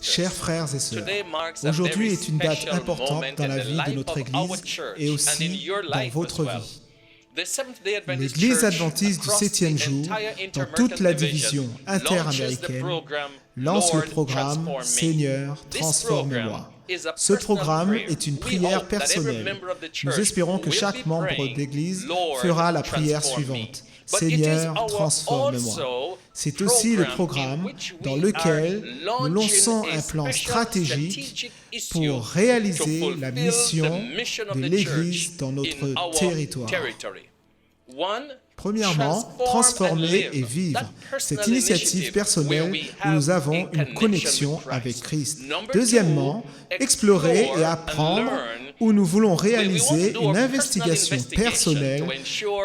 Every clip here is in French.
Chers frères et sœurs, aujourd'hui est une date importante dans la vie de notre Église et aussi dans votre vie. L'Église adventiste du 7e jour, dans toute la division interaméricaine, lance le programme « Seigneur, transforme-moi ». Ce programme est une prière personnelle. Nous espérons que chaque membre d'Église fera la prière suivante. « Seigneur, transforme-moi ». C'est aussi le programme dans lequel nous lançons un plan stratégique pour réaliser la mission de l'Église dans notre territoire. Premièrement, transformer et vivre. Cette initiative personnelle où nous avons une connexion avec Christ. Deuxièmement, explorer et apprendre où nous voulons réaliser une investigation personnelle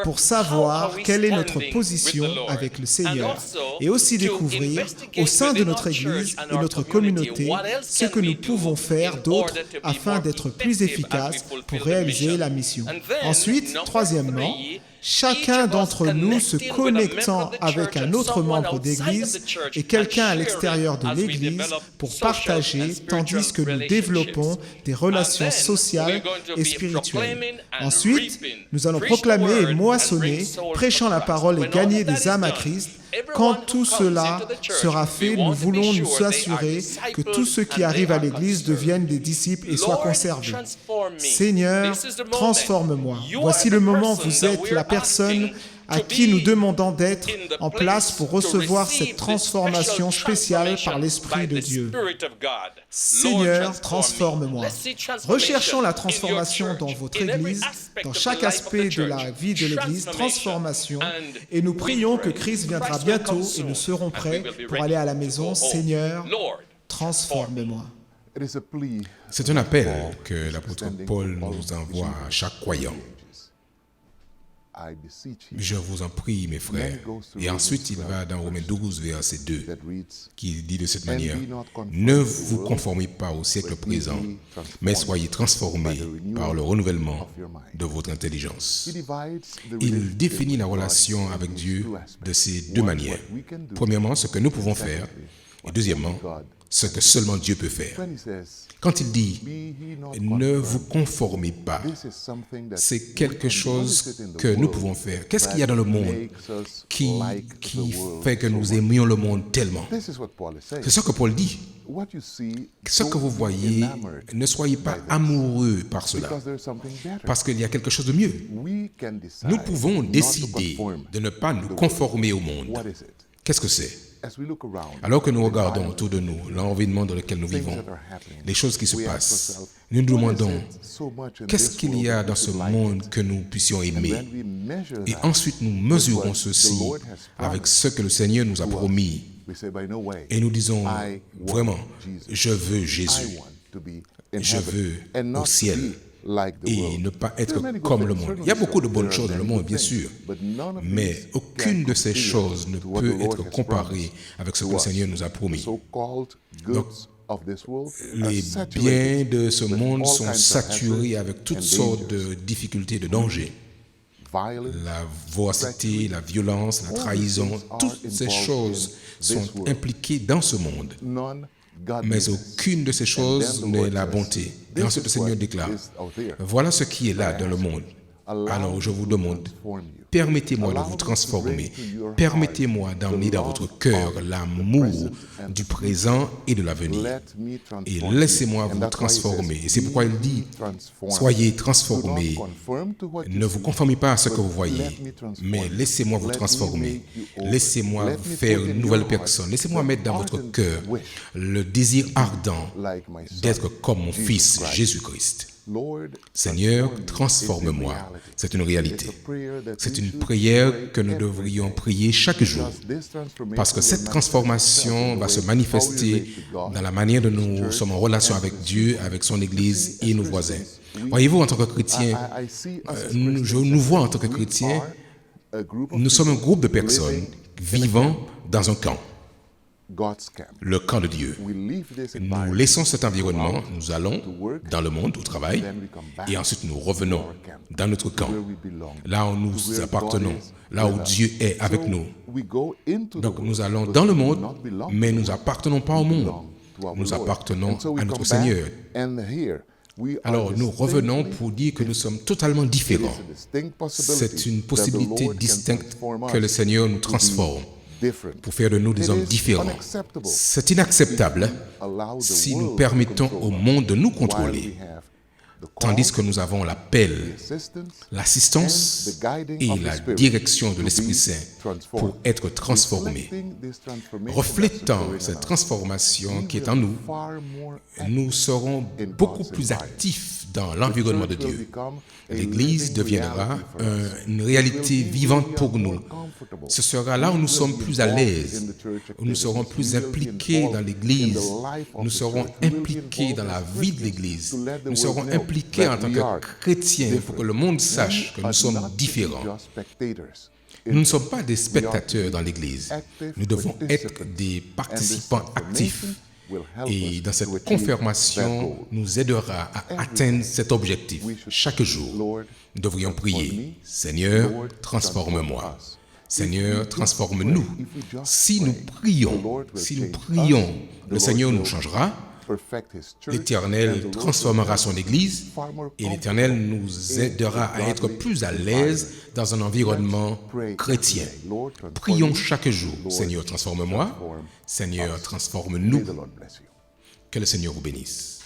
pour savoir quelle est notre position avec le Seigneur et aussi découvrir au sein de notre Église et notre communauté ce que nous pouvons faire d'autre afin d'être plus efficaces pour réaliser la mission. Ensuite, troisièmement, chacun d'entre nous se connectant avec un autre membre d'Église et quelqu'un à l'extérieur de l'Église pour partager tandis que nous développons des relations sociales et spirituelles. Ensuite, nous allons proclamer et moissonner, prêchant la parole et gagner des âmes à Christ. Quand tout cela sera fait, nous voulons nous assurer que tous ceux qui arrivent à l'Église deviennent des disciples et soient conservés. Seigneur, transforme-moi. Voici le moment, vous êtes la personne à qui nous demandons d'être en place pour recevoir cette transformation spéciale par l'Esprit de Dieu. Seigneur, transforme-moi. Recherchons la transformation dans votre Église, dans chaque aspect de la vie de l'Église, transformation, et nous prions que Christ viendra bientôt et nous serons prêts pour aller à la maison. Seigneur, transforme-moi. C'est un appel que l'apôtre Paul nous envoie à chaque croyant. Je vous en prie, mes frères. Et ensuite, il va dans Romains 12, verset 2, qui dit de cette manière, « Ne vous conformez pas au siècle présent, mais soyez transformés par le renouvellement de votre intelligence. » Il définit la relation avec Dieu de ces deux manières. Premièrement, ce que nous pouvons faire, et deuxièmement, ce que seulement Dieu peut faire. Quand il dit « ne vous conformez pas », c'est quelque chose que nous pouvons faire. Qu'est-ce qu'il y a dans le monde qui fait que nous aimions le monde tellement? C'est ce que Paul dit. Ce que vous voyez, ne soyez pas amoureux par cela, parce qu'il y a quelque chose de mieux. Nous pouvons décider de ne pas nous conformer au monde. Qu'est-ce que c'est? Alors que nous regardons autour de nous l'environnement dans lequel nous vivons, les choses qui se passent, nous nous demandons qu'est-ce qu'il y a dans ce monde que nous puissions aimer. Et ensuite nous mesurons ceci avec ce que le Seigneur nous a promis. Et nous disons vraiment, je veux Jésus, je veux au ciel. Et ne pas être comme le monde. Il y a beaucoup de bonnes choses dans le monde, bien sûr, mais aucune de ces choses ne peut être comparée avec ce que le Seigneur nous a promis. Donc, les biens de ce monde sont saturés avec toutes sortes de difficultés, de dangers. La voracité, la violence, la trahison, toutes ces choses sont impliquées dans ce monde. Mais aucune de ces choses n'est la bonté. Et ensuite, le Seigneur déclare, voilà ce qui est là dans le monde. Alors, je vous demande, permettez-moi de vous transformer. Permettez-moi d'emmener dans votre cœur l'amour du présent et de l'avenir. Et laissez-moi vous transformer. Et c'est pourquoi il dit, soyez transformés. Ne vous conformez pas à ce que vous voyez, mais laissez-moi vous transformer. Laissez-moi vous faire une nouvelle personne. Laissez-moi mettre dans votre cœur le désir ardent d'être comme mon Fils Jésus-Christ. Seigneur, transforme-moi. C'est une réalité. C'est une prière que nous devrions prier chaque jour. Parce que cette transformation va se manifester dans la manière dont nous sommes en relation avec Dieu, avec son Église et nos voisins. Voyez-vous, en tant que chrétiens, je nous vois en tant que chrétiens, nous sommes un groupe de personnes vivant dans un camp. le camp de Dieu. Nous laissons cet environnement, nous allons dans le monde, au travail, et ensuite nous revenons dans notre camp, là où nous appartenons, là où Dieu est avec nous. Donc nous allons dans le monde, mais nous n'appartenons pas au monde. Nous appartenons à notre Seigneur. Alors nous revenons pour dire que nous sommes totalement différents. C'est une possibilité distincte que le Seigneur nous transforme pour faire de nous des hommes différents. C'est inacceptable si nous permettons au monde de nous contrôler, tandis que nous avons l'appel, l'assistance et la direction de l'Esprit Saint pour être transformés. Reflétant cette transformation qui est en nous, nous serons beaucoup plus actifs dans l'environnement de Dieu. L'Église deviendra une réalité vivante pour nous. Ce sera là où nous sommes plus à l'aise, où nous serons plus impliqués dans l'Église, nous serons impliqués dans la vie de l'Église, nous serons impliqués en tant que chrétiens pour que le monde sache que nous sommes différents. Nous ne sommes pas des spectateurs dans l'Église, nous devons être des participants actifs. Et dans cette confirmation nous aidera à atteindre cet objectif. Chaque jour, nous devrions prier, Seigneur, transforme-moi. Seigneur, transforme-nous. Si nous prions, le Seigneur nous changera. L'Éternel transformera son Église et l'Éternel nous aidera à être plus à l'aise dans un environnement chrétien. Prions chaque jour. Seigneur, transforme-moi. Seigneur, transforme-nous. Que le Seigneur vous bénisse.